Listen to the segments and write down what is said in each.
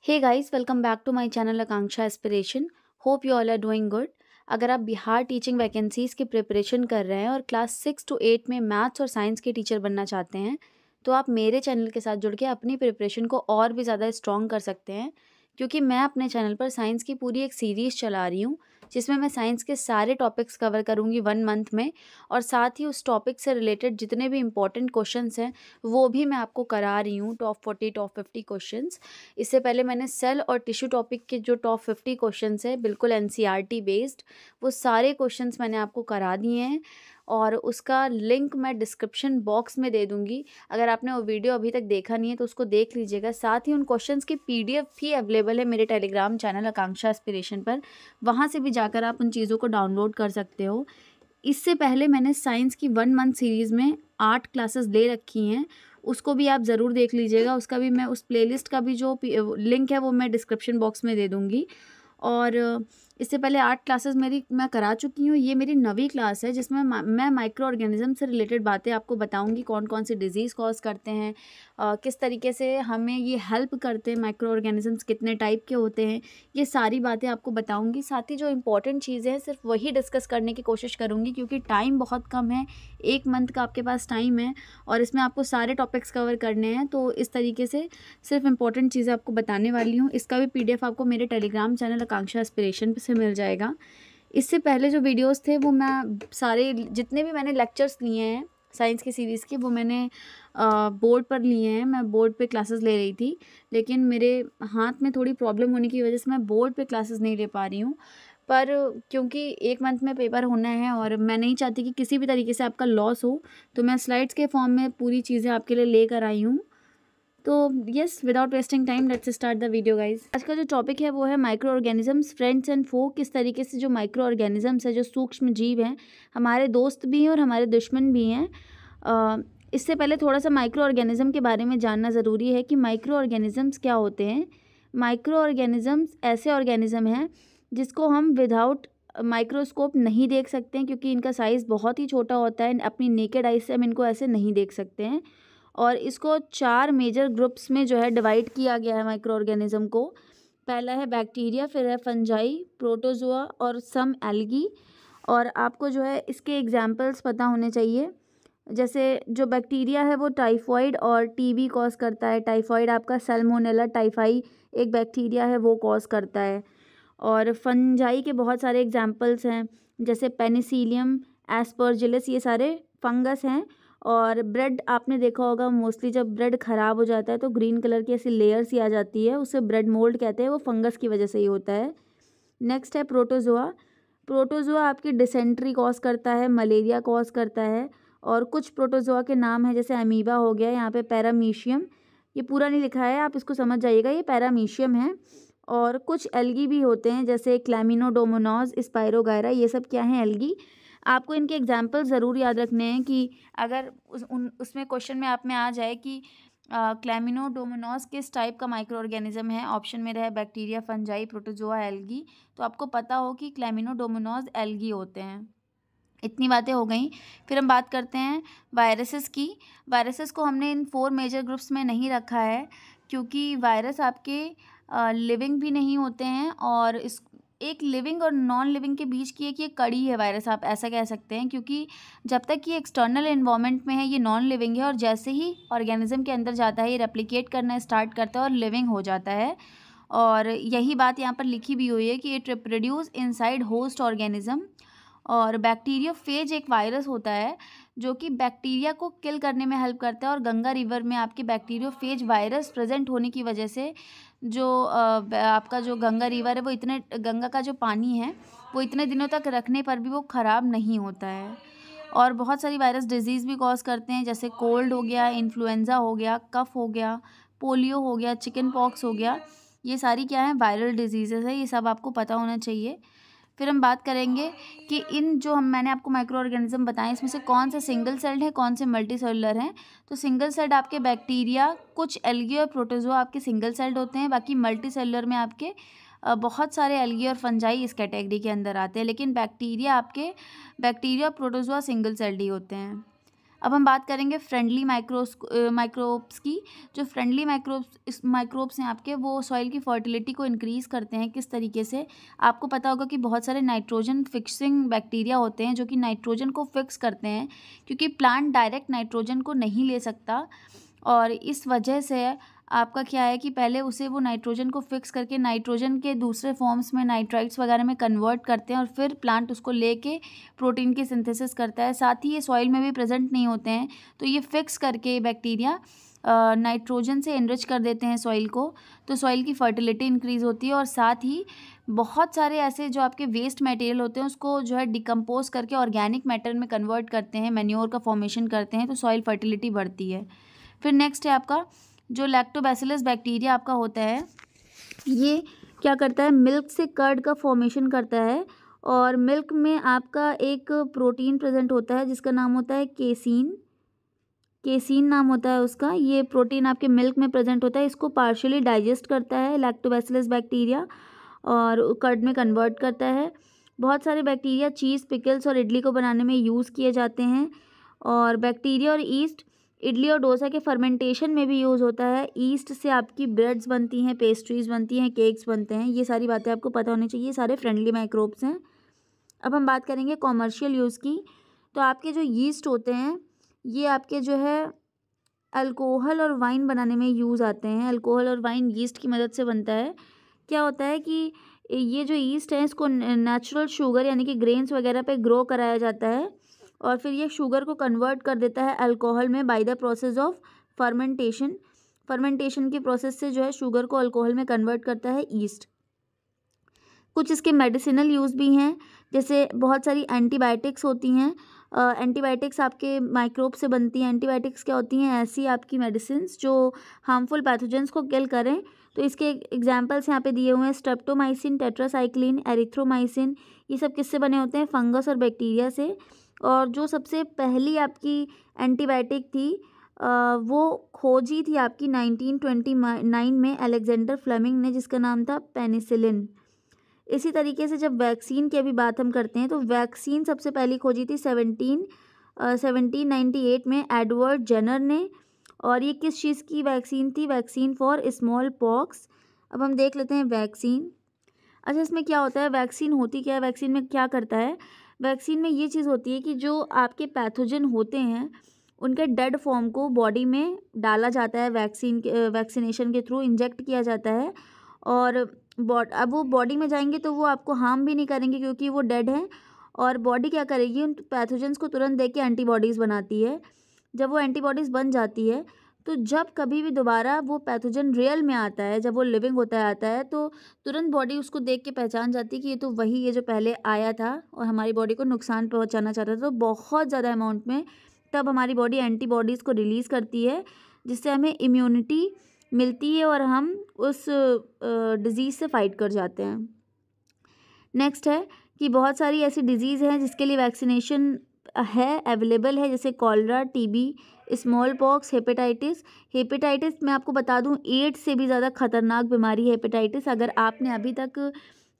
Hey guys, welcome back to my channel Aakanksha aspiration. Hope you all are doing good. अगर आप Bihar teaching vacancies की preparation कर रहे हैं और क्लास 6 to 8 में मैथ्स और साइंस के टीचर बनना चाहते हैं, तो आप मेरे चैनल के साथ जुड़ के अपनी प्रिपरेशन को और भी ज़्यादा स्ट्रॉन्ग कर सकते हैं। क्योंकि मैं अपने चैनल पर साइंस की पूरी एक सीरीज़ चला रही हूँ, जिसमें मैं साइंस के सारे टॉपिक्स कवर करूँगी 1 मंथ में, और साथ ही उस टॉपिक से रिलेटेड जितने भी इंपॉर्टेंट क्वेश्चंस हैं, वो भी मैं आपको करा रही हूँ। Top 40 top 50 questions. इससे पहले मैंने सेल और टिश्यू टॉपिक के जो टॉप 50 क्वेश्चंस है, बिल्कुल एनसीईआरटी बेस्ड, वो सारे क्वेश्चंस मैंने आपको करा दिए हैं और उसका लिंक मैं डिस्क्रिप्शन बॉक्स में दे दूंगी। अगर आपने वो वीडियो अभी तक देखा नहीं है तो उसको देख लीजिएगा। साथ ही उन क्वेश्चंस की पीडीएफ भी अवेलेबल है मेरे टेलीग्राम चैनल आकांक्षा एस्पिरेशन पर, वहाँ से भी जाकर आप उन चीज़ों को डाउनलोड कर सकते हो। इससे पहले मैंने साइंस की 1 मंथ सीरीज़ में 8 क्लासेस ले रखी हैं, उसको भी आप ज़रूर देख लीजिएगा। उसका भी मैं उस प्लेलिस्ट का भी जो लिंक है वो मैं डिस्क्रिप्शन बॉक्स में दे दूँगी। और इससे पहले 8 क्लासेस मैं करा चुकी हूँ। ये मेरी 9वीं क्लास है, जिसमें मैं माइक्रो ऑर्गेनिज्म से रिलेटेड बातें आपको बताऊँगी। कौन कौन से डिजीज़ कॉज करते हैं, किस तरीके से हमें ये हेल्प करते हैं, माइक्रो ऑर्गेनिजम्स कितने टाइप के होते हैं, ये सारी बातें आपको बताऊँगी। साथ ही जो इंपॉर्टेंट चीज़ें हैं सिर्फ वही डिस्कस करने की कोशिश करूँगी, क्योंकि टाइम बहुत कम है। 1 मंथ का आपके पास टाइम है और इसमें आपको सारे टॉपिक्स कवर करने हैं। तो इस तरीके से सिर्फ इंपॉर्टेंट चीज़ें आपको बताने वाली हूँ। इसका भी पीडीएफ आपको मेरे टेलीग्राम चैनल आकांक्षा एस्पिरेशन से मिल जाएगा। इससे पहले जो वीडियोस थे वो मैं सारे जितने भी मैंने लेक्चर्स लिए हैं साइंस की सीरीज़ के, वो मैंने बोर्ड पर लिए हैं। मैं बोर्ड पे क्लासेस ले रही थी, लेकिन मेरे हाथ में थोड़ी प्रॉब्लम होने की वजह से मैं बोर्ड पे क्लासेस नहीं ले पा रही हूँ। पर क्योंकि 1 मंथ में पेपर होना है और मैं नहीं चाहती कि किसी भी तरीके से आपका लॉस हो, तो मैं स्लाइड्स के फॉर्म में पूरी चीज़ें आपके लिए लेकर आई हूँ। तो yes, without wasting time let's start the video guys. आज का जो टॉपिक है वो है माइक्रो ऑर्गेनिजम्स, फ्रेंड्स एंड फो। किस तरीके से जो माइक्रो ऑर्गेनिजम्स है, जो सूक्ष्म जीव हैं, हमारे दोस्त भी हैं और हमारे दुश्मन भी हैं। इससे पहले थोड़ा सा माइक्रो ऑर्गेनिज्म के बारे में जानना ज़रूरी है कि माइक्रो ऑर्गेनिजम्स क्या होते हैं। माइक्रो ऑर्गेनिजम्स ऐसे ऑर्गेनिज्म हैं जिसको हम विदाउट माइक्रोस्कोप नहीं देख सकते हैं, क्योंकि इनका साइज़ बहुत ही छोटा होता है। अपनी नेकेड आई से हम इनको ऐसे नहीं देख सकते हैं। और इसको 4 मेजर ग्रुप्स में जो है डिवाइड किया गया है माइक्रो ऑर्गेनिज्म को। पहला है बैक्टीरिया, फिर है फंजाई, प्रोटोजोआ और सम एल्गी। और आपको जो है इसके एग्जाम्पल्स पता होने चाहिए। जैसे जो बैक्टीरिया है वो टाइफॉइड और टीबी कॉज करता है। टाइफॉइड आपका सैल्मोनेला टाइफाई एक बैक्टीरिया है, वो कॉज करता है। और फंजाई के बहुत सारे एग्जाम्पल्स हैं, जैसे पेनिसिलियम, एस्परजिलस, ये सारे फंगस हैं। और ब्रेड आपने देखा होगा, मोस्टली जब ब्रेड ख़राब हो जाता है तो ग्रीन कलर की ऐसी लेयर्स ही आ जाती है, उसे ब्रेड मोल्ड कहते हैं। वो फंगस की वजह से ही होता है। नेक्स्ट है प्रोटोजोआ। प्रोटोजोआ आपकी डिसेंट्री कॉज करता है, मलेरिया कॉज करता है। और कुछ प्रोटोजोआ के नाम है, जैसे अमीबा हो गया, यहाँ पे पैरामीशियम, ये पूरा नहीं लिखा है, आप इसको समझ जाइएगा, ये पैरामीशियम है। और कुछ एल्गी भी होते हैं, जैसे क्लैमिनोडोमोनास, स्पाइरोगायरा, ये सब क्या हैं, एल्गी। आपको इनके एग्जाम्पल ज़रूर याद रखने हैं कि अगर उसमें क्वेश्चन में आप में आ जाए कि क्लैमिनोडोमोनास किस टाइप का माइक्रो ऑर्गेनिज्म है, ऑप्शन में रहे बैक्टीरिया, फंजाई, प्रोटोजोआ, एल्गी, तो आपको पता हो कि क्लैमिनोडोमोनास एल्गी होते हैं। इतनी बातें हो गई। फिर हम बात करते हैं वायरसेस की। वायरसेस को हमने इन 4 मेजर ग्रुप्स में नहीं रखा है, क्योंकि वायरस आपके लिविंग भी नहीं होते हैं, और इस एक लिविंग और नॉन लिविंग के बीच की एक ये कड़ी है वायरस, आप ऐसा कह सकते हैं। क्योंकि जब तक ये एक्सटर्नल एनवायरनमेंट में है ये नॉन लिविंग है, और जैसे ही ऑर्गेनिज्म के अंदर जाता है ये रेप्लिकेट करना स्टार्ट करता है और लिविंग हो जाता है। और यही बात यहाँ पर लिखी भी हुई है कि it reproduce inside host organism. और बैक्टीरियोफेज एक वायरस होता है जो कि बैक्टीरिया को किल करने में हेल्प करता है। और गंगा रिवर में आपके बैक्टीरियोफेज वायरस प्रेजेंट होने की वजह से जो आपका जो गंगा रिवर है, वो गंगा का जो पानी है वो इतने दिनों तक रखने पर भी वो ख़राब नहीं होता है। और बहुत सारी वायरस डिजीज़ भी कॉज करते हैं, जैसे कोल्ड हो गया, इन्फ्लुएंज़ा हो गया, कफ हो गया, पोलियो हो गया, चिकन पॉक्स हो गया। ये सारी क्या है, वायरल डिजीज़ेज़ है, ये सब आपको पता होना चाहिए। फिर हम बात करेंगे कि इन जो मैंने आपको माइक्रो ऑर्गेनिज्म बताएं, इसमें से कौन से सिंगल सेल्ड है, कौन से मल्टी सेलुलर हैं। तो सिंगल सेल्ड आपके बैक्टीरिया, कुछ एल्गी और प्रोटोजोआ आपके सिंगल सेल्ड होते हैं। बाकी मल्टी सेलुलर में आपके बहुत सारे एल्गी और फंजाई इस कैटेगरी के अंदर आते हैं, लेकिन बैक्टीरिया और प्रोटोजोआ सिंगल सेल्ड ही होते हैं। अब हम बात करेंगे फ्रेंडली माइक्रोब्स की। जो फ्रेंडली माइक्रोब्स हैं आपके, वो सॉइल की फर्टिलिटी को इंक्रीज़ करते हैं। किस तरीके से? आपको पता होगा कि बहुत सारे नाइट्रोजन फिक्सिंग बैक्टीरिया होते हैं जो कि नाइट्रोजन को फिक्स करते हैं, क्योंकि प्लांट डायरेक्ट नाइट्रोजन को नहीं ले सकता, और इस वजह से आपका क्या है कि पहले उसे वो नाइट्रोजन को फिक्स करके नाइट्रोजन के दूसरे फॉर्म्स में, नाइट्राइट्स वगैरह में कन्वर्ट करते हैं, और फिर प्लांट उसको लेके प्रोटीन की सिंथेसिस करता है। साथ ही ये सॉइल में भी प्रेजेंट नहीं होते हैं, तो ये फिक्स करके बैक्टीरिया नाइट्रोजन से एनरिच कर देते हैं सॉइल को, तो सॉइल की फर्टिलिटी इंक्रीज़ होती है। और साथ ही बहुत सारे ऐसे जो आपके वेस्ट मटेरियल होते हैं उसको जो है डिकम्पोज करके ऑर्गेनिक मैटर में कन्वर्ट करते हैं, मैन्योर का फॉर्मेशन करते हैं, तो सॉइल फर्टिलिटी बढ़ती है। फिर नेक्स्ट है आपका जो लैक्टोबैसिलस बैक्टीरिया आपका होता है, ये क्या करता है? मिल्क से कर्ड का फॉर्मेशन करता है, और मिल्क में आपका एक प्रोटीन प्रेजेंट होता है जिसका नाम होता है केसीन। केसीन नाम होता है उसका। ये प्रोटीन आपके मिल्क में प्रेजेंट होता है, इसको पार्शियली डाइजेस्ट करता है लैक्टोबैसिलस बैक्टीरिया और कर्ड में कन्वर्ट करता है। बहुत सारे बैक्टीरिया चीज़, पिकल्स और इडली को बनाने में यूज़ किए जाते हैं। और बैक्टीरिया और ईस्ट इडली और डोसा के फर्मेंटेशन में भी यूज़ होता है। ईस्ट से आपकी ब्रेड्स बनती हैं, पेस्ट्रीज बनती हैं, केक्स बनते हैं। ये सारी बातें आपको पता होनी चाहिए। ये सारे फ्रेंडली माइक्रोब्स हैं। अब हम बात करेंगे कॉमर्शियल यूज़ की। तो आपके जो यीस्ट होते हैं, ये आपके जो है अल्कोहल और वाइन बनाने में यूज़ आते हैं। अल्कोहल और वाइन यीस्ट की मदद से बनता है। क्या होता है कि ये जो यीस्ट है इसको नेचुरल शुगर यानी कि ग्रेन्स वगैरह पे ग्रो कराया जाता है, और फिर ये शुगर को कन्वर्ट कर देता है अल्कोहल में by the process of fermentation. Fermentation की प्रोसेस से जो है शुगर को अल्कोहल में कन्वर्ट करता है ईस्ट। कुछ इसके मेडिसिनल यूज़ भी हैं, जैसे बहुत सारी एंटीबायोटिक्स होती हैं। एंटीबायोटिक्स आपके माइक्रोब से बनती हैं। एंटीबायोटिक्स क्या होती हैं? ऐसी आपकी मेडिसिन्स जो हार्मफुल पैथोजेंस को किल करें। तो इसके एग्जांपल्स यहाँ पे दिए हुए हैं, स्ट्रेप्टोमाइसिन, टेट्रासाइक्लिन, एरिथ्रोमाइसिन। ये सब किससे बने होते हैं? फंगस और बैक्टीरिया से। और जो सबसे पहली आपकी एंटीबायोटिक थी वो खोजी थी आपकी 1929 में अलेक्जेंडर फ्लेमिंग ने, जिसका नाम था पेनिसिलिन। इसी तरीके से जब वैक्सीन की अभी बात हम करते हैं, तो वैक्सीन सबसे पहली खोजी थी 1798 में एडवर्ड जेनर ने। और ये किस चीज़ की वैक्सीन थी? Vaccine for small pox. अब हम देख लेते हैं वैक्सीन। अच्छा, इसमें क्या होता है? वैक्सीन होती क्या है? वैक्सीन में क्या करता है? वैक्सीन में ये चीज़ होती है कि जो आपके पैथोजन होते हैं उनके डेड फॉर्म को बॉडी में डाला जाता है, वैक्सीनेशन के थ्रू इंजेक्ट किया जाता है। और अब वो बॉडी में जाएंगे तो वो आपको हार्म भी नहीं करेंगे क्योंकि वो डेड हैं। और बॉडी क्या करेगी? उन पैथोजेंस को तुरंत देख के एंटीबॉडीज़ बनाती है। जब वो एंटीबॉडीज़ बन जाती है, तो जब कभी भी दोबारा वो पैथोजन रियल में आता है, जब वो लिविंग होता आता है, तो तुरंत बॉडी उसको देख के पहचान जाती है कि ये तो वही है जो पहले आया था और हमारी बॉडी को नुकसान पहुंचाना चाहता था। तो बहुत ज़्यादा अमाउंट में तब हमारी बॉडी एंटीबॉडीज़ को रिलीज़ करती है, जिससे हमें इम्यूनिटी मिलती है और हम उस डिज़ीज़ से फाइट कर जाते हैं। नेक्स्ट है कि बहुत सारी ऐसी डिज़ीज़ हैं जिसके लिए वैक्सीनेशन है, अवेलेबल है, जैसे cholera, TB, small pox, hepatitis. Hepatitis मैं आपको बता दूं, एड्स से भी ज़्यादा खतरनाक बीमारी है हेपेटाइटिस। अगर आपने अभी तक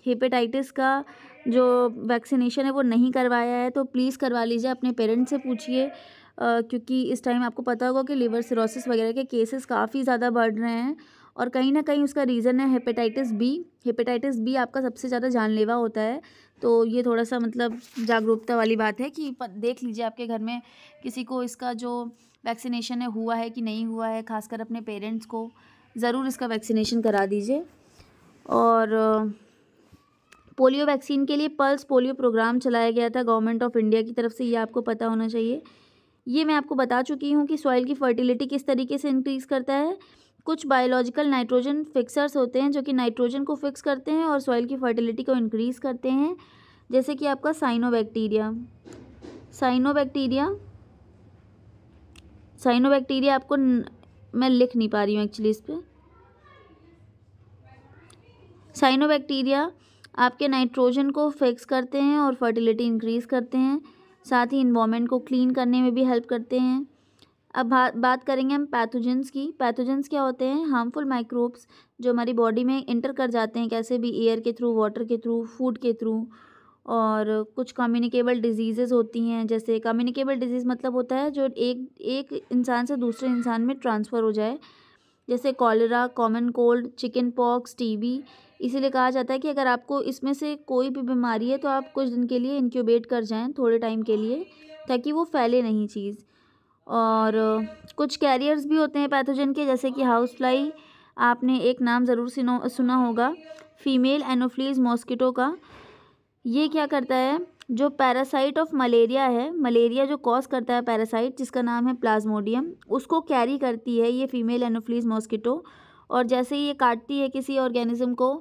हेपेटाइटिस का जो वैक्सीनेशन है वो नहीं करवाया है तो प्लीज़ करवा लीजिए। अपने पेरेंट्स से पूछिए, क्योंकि इस टाइम आपको पता होगा कि लिवर सिरोसिस वगैरह के केसेस काफ़ी ज़्यादा बढ़ रहे हैं, और कहीं ना कहीं उसका रीज़न है हेपेटाइटिस बी। हेपेटाइटिस बी आपका सबसे ज़्यादा जानलेवा होता है। तो ये थोड़ा सा मतलब जागरूकता वाली बात है कि देख लीजिए आपके घर में किसी को इसका जो वैक्सीनेशन है हुआ है कि नहीं हुआ है। खासकर अपने पेरेंट्स को ज़रूर इसका वैक्सीनेशन करा दीजिए। और पोलियो वैक्सीन के लिए पल्स पोलियो प्रोग्राम चलाया गया था गवर्नमेंट ऑफ इंडिया की तरफ से, ये आपको पता होना चाहिए। ये मैं आपको बता चुकी हूँ कि सॉइल की फर्टिलिटी किस तरीके से इंक्रीज़ करता है। कुछ बायोलॉजिकल नाइट्रोजन फिक्सर्स होते हैं जो कि नाइट्रोजन को फिक्स करते हैं और सॉइल की फर्टिलिटी को इंक्रीज़ करते हैं, जैसे कि आपका साइनोबैक्टीरिया। साइनोबैक्टीरिया आपको मैं लिख नहीं पा रही हूँ एक्चुअली इस पर। साइनोबैक्टीरिया आपके नाइट्रोजन को फिक्स करते हैं और फर्टिलिटी इंक्रीज़ करते हैं, साथ ही इन्वायरमेंट को क्लीन करने में भी हेल्प करते हैं। अब बात करेंगे हम पैथोजेंस की। पैथोजेंस क्या होते हैं? हार्मफुल माइक्रोब्स जो हमारी बॉडी में इंटर कर जाते हैं, कैसे भी, एयर के थ्रू, वाटर के थ्रू, फूड के थ्रू, और कुछ कम्युनिकेबल डिजीज़ेज़ होती हैं, जैसे कम्युनिकेबल डिजीज़ मतलब होता है जो एक एक इंसान से दूसरे इंसान में ट्रांसफ़र हो जाए, जैसे cholera, common cold, chicken pox, TB. इसीलिए कहा जाता है कि अगर आपको इसमें से कोई भी बीमारी है तो आप कुछ दिन के लिए इंक्यूबेट कर जाएँ, थोड़े टाइम के लिए, ताकि वो फैले नहीं चीज़। और कुछ कैरियर्स भी होते हैं पैथोजन के, जैसे कि हाउस फ्लाई, आपने एक नाम ज़रूर सुना होगा, फीमेल एनोफ्लीज मॉस्किटो का। ये क्या करता है, जो पैरासाइट ऑफ मलेरिया है, मलेरिया जो कॉज करता है पैरासाइट जिसका नाम है प्लाज्मोडियम, उसको कैरी करती है ये फीमेल एनोफ्लीज मॉस्किटो। और जैसे ही ये काटती है किसी ऑर्गेनिज्म को,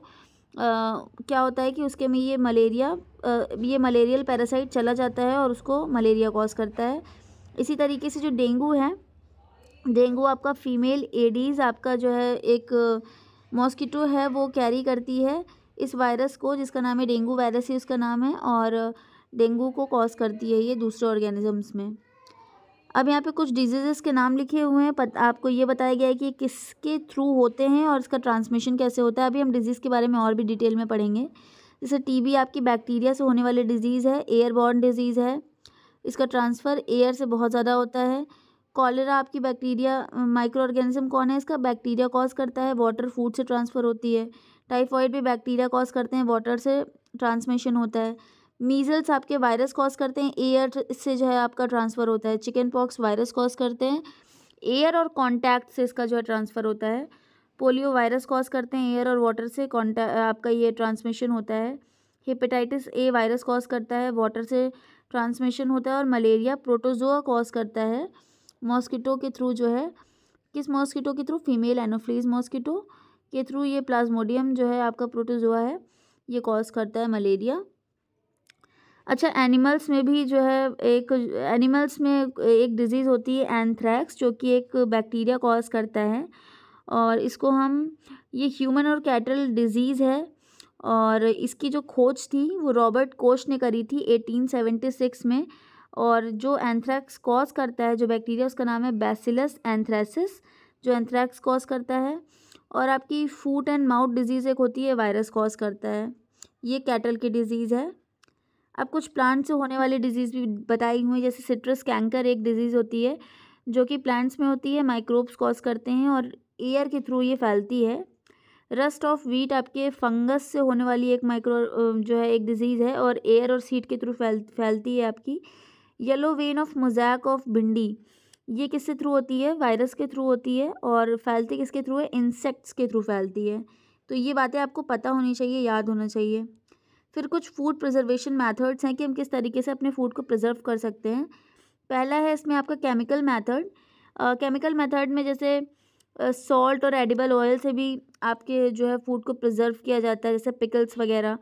क्या होता है कि उसके में ये मलेरियल पैरासाइट चला जाता है और उसको मलेरिया कॉज करता है। इसी तरीके से जो डेंगू है, डेंगू आपका फीमेल एडीज़ आपका जो है एक मॉस्किटो है, वो कैरी करती है इस वायरस को, जिसका नाम है डेंगू वायरस ही उसका नाम है, और डेंगू को कॉज करती है ये दूसरे ऑर्गेनिजम्स में। अब यहाँ पे कुछ डिजीज़ेस के नाम लिखे हुए हैं, आपको ये बताया गया है कि किसके थ्रू होते हैं और इसका ट्रांसमिशन कैसे होता है। अभी हम डिजीज़ के बारे में और भी डिटेल में पढ़ेंगे। जैसे टीबी आपकी बैक्टीरिया से होने वाली डिजीज़ है, एयरबॉर्न डिजीज़ है, इसका ट्रांसफ़र एयर से बहुत ज़्यादा होता है। कॉलेरा आपकी बैक्टीरिया, माइक्रो ऑर्गेनिज्म कौन है इसका, बैक्टीरिया कॉज करता है, वाटर फूड से ट्रांसफ़र होती है। टाइफॉइड भी बैक्टीरिया कॉज करते हैं, वाटर से ट्रांसमिशन होता है। मीज़ल्स आपके वायरस कॉज करते हैं, एयर से जो है आपका ट्रांसफ़र होता है। चिकन पॉक्स वायरस कॉज करते हैं, एयर और कॉन्टैक्ट से इसका जो है ट्रांसफ़र होता है। पोलियो वायरस कॉज करते हैं, एयर और वाटर से आपका ये ट्रांसमिशन होता है। हेपेटाइटिस ए वायरस कॉज करता है, वाटर से ट्रांसमिशन होता है। और मलेरिया प्रोटोजोआ कॉज करता है मॉस्किटो के थ्रू जो है, किस मॉस्किटो के थ्रू, फीमेल एनोफ्लीज मॉस्किटो के थ्रू ये प्लाज्मोडियम जो है आपका प्रोटोजोआ है, ये कॉज करता है मलेरिया। अच्छा, एनिमल्स में भी जो है एनिमल्स में एक डिजीज़ होती है एंथ्रैक्स, जो कि एक बैक्टीरिया कॉज करता है, और इसको ये ह्यूमन और कैटल डिजीज़ है। और इसकी जो खोज थी वो रॉबर्ट कोच ने करी थी 1876 में। और जो एंथ्रैक्स कॉज करता है, जो बैक्टीरिया, उसका नाम है बैसिलस एंथ्रेसिस, जो एंथ्रैक्स कॉज करता है। और आपकी फूट एंड माउथ डिजीज़ एक होती है, वायरस कॉज करता है, ये कैटल की डिजीज़ है। अब कुछ प्लांट से होने वाली डिजीज़ भी बताई हुई, जैसे सिट्रस कैंकर एक डिजीज़ होती है जो कि प्लांट्स में होती है, माइक्रोब्स कॉज करते हैं और एयर के थ्रू ये फैलती है। रस्ट ऑफ व्हीट आपके फंगस से होने वाली एक जो है एक डिजीज़ है, और एयर और सीड के थ्रू फैलती है आपकी। Yellow vein of mosaic of भिंडी, ये किससे थ्रू होती है, वायरस के थ्रू होती है, और फैलती किसके थ्रू है, इंसेक्ट्स के थ्रू फैलती है। तो ये बातें आपको पता होनी चाहिए, याद होना चाहिए। फिर कुछ फूड प्रिजर्वेशन मेथड्स हैं कि हम किस तरीके से अपने फूड को प्रिजर्व कर सकते हैं। पहला है इसमें आपका केमिकल मेथड। केमिकल मेथड में जैसे सॉल्ट और एडिबल ऑयल से भी आपके जो है फूड को प्रिजर्व किया जाता है, जैसे पिकल्स वगैरह।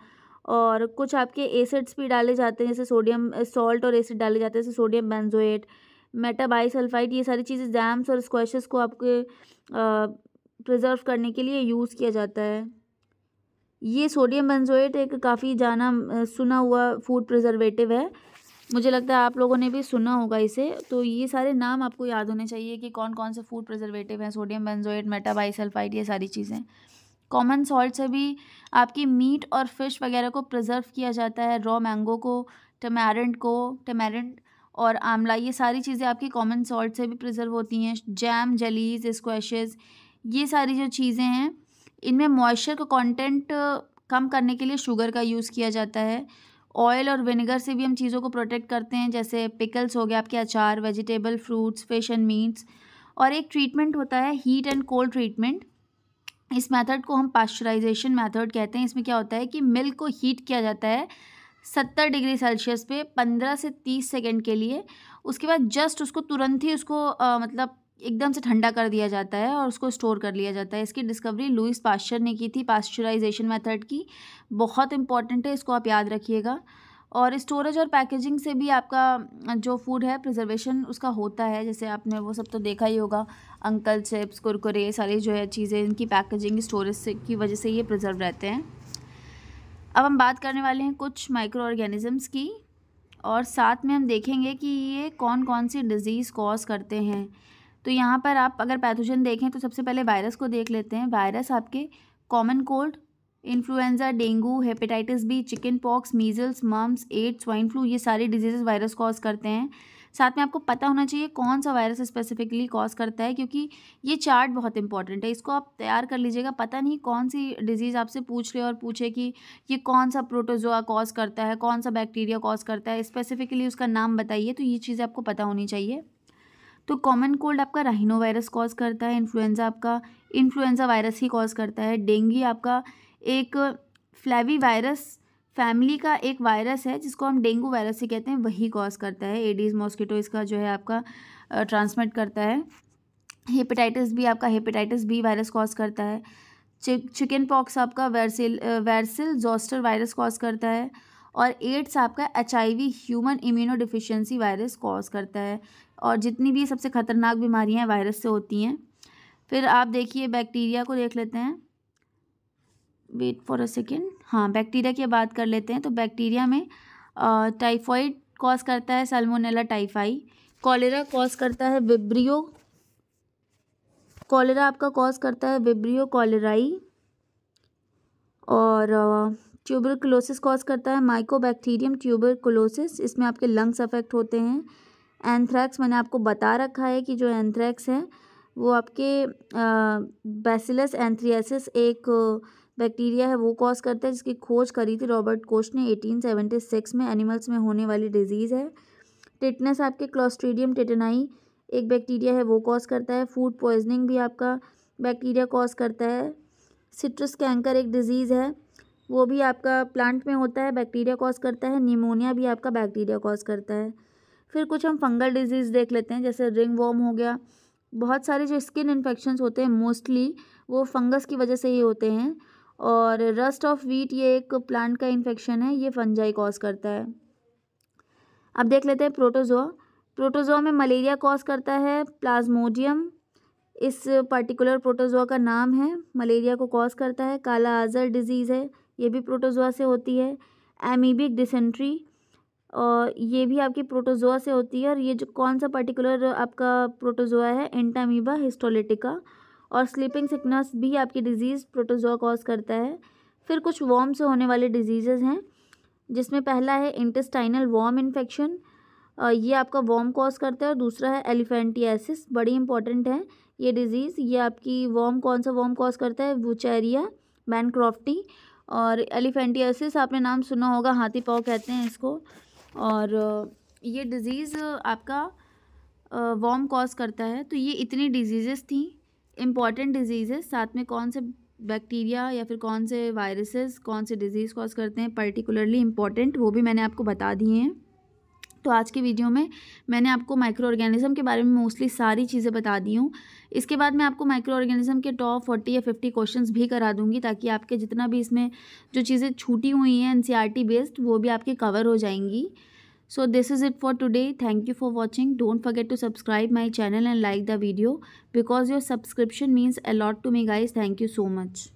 और कुछ आपके एसिड्स भी डाले जाते हैं, जैसे सोडियम सॉल्ट और एसिड डाले जाते हैं, जैसे सोडियम बेंजोएट, मेटाबाइसल्फाइड, ये सारी चीज़ें जैम्स और स्क्वैशेस को आपके प्रिजर्व करने के लिए यूज़ किया जाता है। ये सोडियम बेंजोएट एक काफ़ी सुना हुआ फूड प्रिजर्वेटिव है, मुझे लगता है आप लोगों ने भी सुना होगा इसे। तो ये सारे नाम आपको याद होने चाहिए कि कौन कौन से फूड प्रिजर्वेटिव हैं, सोडियम बेंजोएट, मेटाबाइसल्फाइड, ये सारी चीज़ें। कॉमन सॉल्ट से भी आपकी मीट और फिश वगैरह को प्रिजर्व किया जाता है, रॉ मैंगो को, टमारेंट और आंवला, ये सारी चीज़ें आपकी कॉमन सॉल्ट से भी प्रिजर्व होती हैं। जैम, जेलीज, स्क्वैशेस, ये सारी जो चीज़ें हैं, इनमें मॉइस्चर का कंटेंट कम करने के लिए शुगर का यूज़ किया जाता है। ऑयल और विनेगर से भी हम चीज़ों को प्रोटेक्ट करते हैं, जैसे पिकल्स हो गया आपके, अचार, vegetable, fruits, fish and meets. और एक ट्रीटमेंट होता है हीट एंड कोल्ड ट्रीटमेंट, इस मेथड को हम पास्चराइजेशन मेथड कहते हैं। इसमें क्या होता है कि मिल्क को हीट किया जाता है 70 डिग्री सेल्सियस पे 15 से 30 सेकेंड के लिए। उसके बाद जस्ट उसको तुरंत ही उसको मतलब एकदम से ठंडा कर दिया जाता है और उसको स्टोर कर लिया जाता है। इसकी डिस्कवरी लुईस पास्चर ने की थी, पास्चराइजेशन मेथड की। बहुत इंपॉर्टेंट है, इसको आप याद रखिएगा। और स्टोरेज और पैकेजिंग से भी आपका जो फूड है प्रिजर्वेशन उसका होता है, जैसे आपने वो सब तो देखा ही होगा, अंकल चिप्स, कुरकुरे, सारी जो है चीज़ें, इनकी पैकेजिंग स्टोरेज से की वजह से ये प्रिजर्व रहते हैं। अब हम बात करने वाले हैं कुछ माइक्रो ऑर्गेनिजम्स की, और साथ में हम देखेंगे कि ये कौन कौन सी डिज़ीज़ कॉज करते हैं। तो यहाँ पर आप अगर पैथोजन देखें तो सबसे पहले वायरस को देख लेते हैं। वायरस आपके common cold, influenza, dengue, hepatitis B, chicken pox, measles, mumps, AIDS, swine flu, ये सारे डिजीजेस वायरस कॉज करते हैं। साथ में आपको पता होना चाहिए कौन सा वायरस स्पेसिफिकली कॉज करता है, क्योंकि ये चार्ट बहुत इंपॉर्टेंट है, इसको आप तैयार कर लीजिएगा। पता नहीं कौन सी डिजीज़ आपसे पूछ रहे और पूछे कि ये कौन सा प्रोटोजोआ कॉज करता है, कौन सा बैक्टीरिया कॉज करता है, स्पेसिफिकली उसका नाम बताइए। तो ये चीज़ें आपको पता होनी चाहिए। तो कॉमन कोल्ड आपका राइनो वायरस कॉज करता है, इन्फ्लुएंजा आपका इन्फ्लुएंजा वायरस ही कॉज करता है, डेंगू आपका एक फ्लैवी वायरस फैमिली का एक वायरस है जिसको हम डेंगू वायरस ही कहते हैं, वही कॉज करता है। एडीज मॉस्किटो इसका जो है आपका ट्रांसमिट करता है। हेपेटाइटिस बी आपका हेपेटाइटिस बी वायरस कॉज करता है। चिकन पॉक्स आपका वैरसिल जोस्टर वायरस कॉज करता है। और एड्स आपका HIV human immuno deficiency virus cause करता है। और जितनी भी सबसे खतरनाक बीमारियां वायरस से होती हैं। फिर आप देखिए बैक्टीरिया को देख लेते हैं, वेट फॉर अ सेकेंड। हाँ, बैक्टीरिया की बात कर लेते हैं। तो बैक्टीरिया में टाइफॉइड कॉज करता है, सल्मोनेला टाइफाई। कॉलेरा कॉज करता है विब्रियो, कॉलेरा आपका कॉज करता है विब्रियो कॉलेराई। और ट्यूबरकुलोसिस कॉज करता है माइकोबैक्टीरियम ट्यूबरकुलोसिस, इसमें आपके लंग्स अफेक्ट होते हैं। एंथ्रैक्स मैंने आपको बता रखा है कि जो एंथ्रैक्स है वो आपके बैसिलस एंथ्रियासिस एक बैक्टीरिया है वो कॉज करता है, जिसकी खोज करी थी रॉबर्ट कोच ने 1876 में। एनिमल्स में होने वाली डिजीज़ है। टिटनेस आपके क्लोस्ट्रीडियम टिटेनाई एक बैक्टीरिया है वो कॉज करता है। फूड पॉइजनिंग भी आपका बैक्टीरिया कॉज करता है। सिट्रस कैंकर एक डिजीज़ है, वो भी आपका प्लांट में होता है, बैक्टीरिया कॉज करता है। निमोनिया भी आपका बैक्टीरिया कॉज करता है। फिर कुछ हम फंगल डिजीज़ देख लेते हैं, जैसे रिंग वॉर्म हो गया। बहुत सारे जो स्किन इन्फेक्शंस होते हैं मोस्टली वो फंगस की वजह से ही होते हैं। और रस्ट ऑफ व्हीट ये एक प्लांट का इन्फेक्शन है, ये फंजाई कॉज करता है। अब देख लेते हैं प्रोटोजोआ। प्रोटोजोआ में मलेरिया कॉज करता है प्लाज्मोडियम, इस पर्टिकुलर प्रोटोजोआ का नाम है, मलेरिया को कॉज करता है। काला आज़र डिजीज़ है, ये भी प्रोटोजोआ से होती है। एमीबिक डिसेंट्री और ये भी आपकी प्रोटोजोआ से होती है। और ये जो कौन सा पर्टिकुलर आपका प्रोटोजोआ है, एंटामीबा हिस्टोलिटिका। और स्लीपिंग सिकनेस भी आपकी डिजीज़ प्रोटोजोआ कॉज करता है। फिर कुछ वॉर्म से होने वाले डिजीज़ेज़ हैं, जिसमें पहला है इंटेस्टाइनल वॉर्म इन्फेक्शन, ये आपका वॉर्म कॉज करता है। और दूसरा है एलिफेंटियासिस, बड़ी इंपॉर्टेंट है ये डिजीज़। ये आपकी वॉर्म कौन सा वॉर्म कॉज करता है, वुचेरिया बैनक्रॉफ्टी। और एलिफेंटियासिस आपने नाम सुना होगा, हाथी पाँव कहते हैं इसको। और ये डिज़ीज़ आपका वॉर्म कॉज करता है। तो ये इतनी डिजीज़ेस थी इम्पॉर्टेंट डिजीज़ेस, साथ में कौन से बैक्टीरिया या फिर कौन से वायरसेस कौन से डिजीज़ कॉज करते हैं पर्टिकुलरली इम्पॉर्टेंट, वो भी मैंने आपको बता दिए हैं। तो आज की वीडियो में मैंने आपको माइक्रो ऑर्गेनिज्म के बारे में मोस्टली सारी चीज़ें बता दी हूँ। इसके बाद मैं आपको माइक्रो ऑर्गेनिज्म के टॉप 40 या 50 क्वेश्चंस भी करा दूँगी, ताकि आपके जितना भी इसमें जो चीज़ें छूटी हुई हैं NCERT बेस्ड वो भी आपके कवर हो जाएंगी। So this is it for today. Thank you for watching. Don't forget to subscribe my channel and like the video, because your subscription means a lot to me guys. Thank you so much.